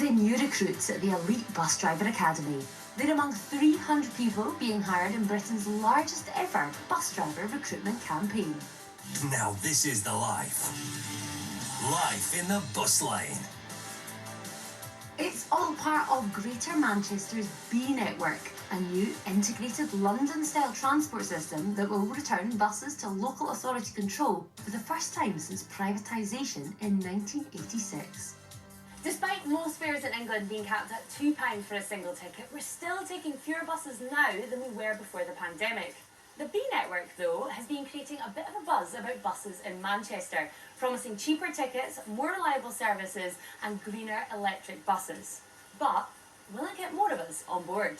the new recruits at the Elite Bus Driver Academy. They're among 300 people being hired in Britain's largest ever bus driver recruitment campaign. Now this is the life. Life in the bus lane. It's all part of Greater Manchester's B Network, a new integrated London-style transport system that will return buses to local authority control for the first time since privatisation in 1986. Despite most fares in England being capped at £2 for a single ticket, we're still taking fewer buses now than we were before the pandemic. The B Network, though, has been creating a bit of a buzz about buses in Manchester, promising cheaper tickets, more reliable services and greener electric buses. But will it get more of us on board?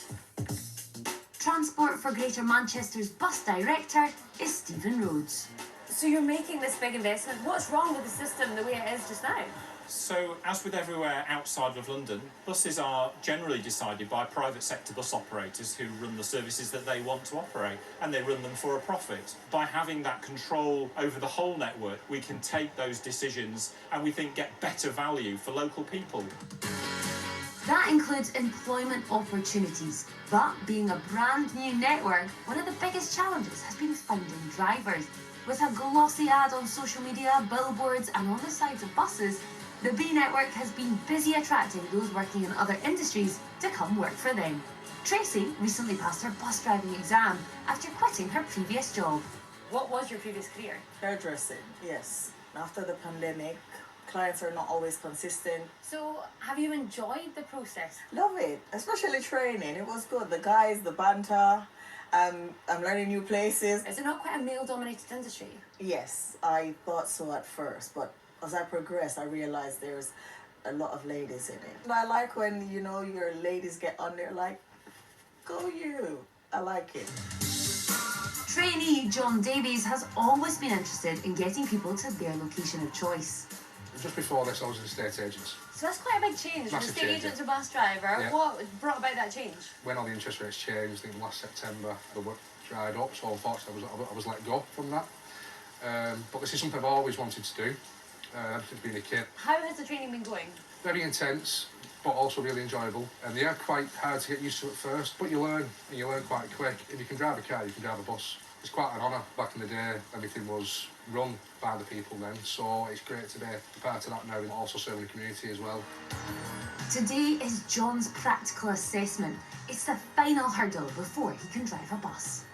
Transport for Greater Manchester's bus director is Stephen Rhodes. So you're making this big investment. What's wrong with the system the way it is just now? So, as with everywhere outside of London, buses are generally decided by private sector bus operators who run the services that they want to operate, and they run them for a profit. By having that control over the whole network, we can take those decisions and we think get better value for local people. That includes employment opportunities, but being a brand new network, one of the biggest challenges has been finding drivers. With a glossy ad on social media, billboards and on the sides of buses, the B Network has been busy attracting those working in other industries to come work for them. Tracy recently passed her bus driving exam after quitting her previous job. What was your previous career? Hairdressing, yes. After the pandemic, clients are not always consistent. So, have you enjoyed the process? Love it, especially training. It was good. The guys, the banter. I'm learning new places. Is it not quite a male-dominated industry? Yes, I thought so at first, but as I progressed, I realized there's a lot of ladies in it. I like when, your ladies get on there like, go you. I like it. Trainee John Davies has always been interested in getting people to their location of choice. Just before this, I was an estate agent. So that's quite a big change. From Massive estate change, agent to bus driver. Yeah. What brought about that change? When all the interest rates changed, I think last September, the work dried up, so unfortunately I was let go from that. But this is something I've always wanted to do, ever since being a kid. How has the training been going? Very intense, but also really enjoyable. And they are quite hard to get used to at first, but you learn, and you learn quite quick. If you can drive a car, you can drive a bus. It's quite an honour. Back in the day, everything was run by the people then, so it's great to be a part of that now and also serving the community as well. Today is John's practical assessment. It's the final hurdle before he can drive a bus.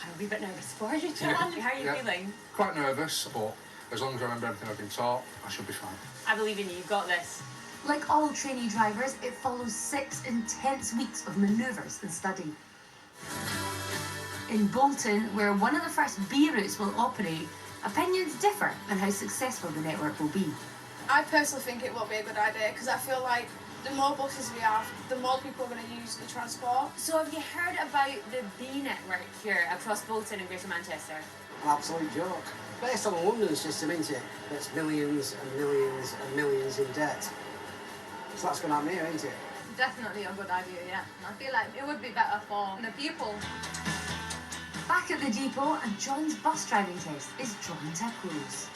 I'm a wee bit nervous for you, John. How are you feeling? Quite nervous, but as long as I remember everything I've been taught, I should be fine. I believe in you. You've got this. Like all trainee drivers, it follows 6 intense weeks of manoeuvres and study. In Bolton, where one of the first B routes will operate, opinions differ on how successful the network will be. I personally think it will be a good idea because I feel like the more buses we have, the more people are going to use the transport. So have you heard about the B Network here across Bolton and Greater Manchester? An absolute joke. Based on the London system, isn't it? That's millions and millions and millions in debt. So that's going to happen here, isn't it? Definitely a good idea, yeah. I feel like it would be better for the people. Back at the depot, and John's bus driving test is drawing to a close.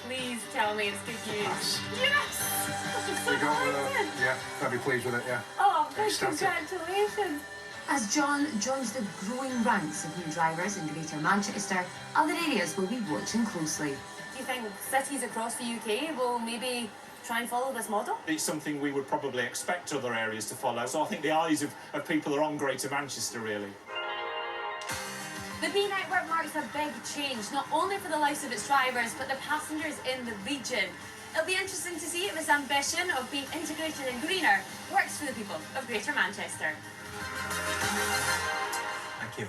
Please tell me it's good news. Yes! I'm so You got excited. yeah, I'd be pleased with it, yeah. Oh, big Ecstatic. congratulations. As John joins the growing ranks of new drivers in Greater Manchester, other areas will be watching closely. Do you think cities across the UK will maybe try and follow this model? It's something we would probably expect other areas to follow, so I think the eyes of people are on Greater Manchester, really. The B Network marks a big change, not only for the lives of its drivers, but the passengers in the region. It'll be interesting to see if this ambition of being integrated and greener works for the people of Greater Manchester. Thank you.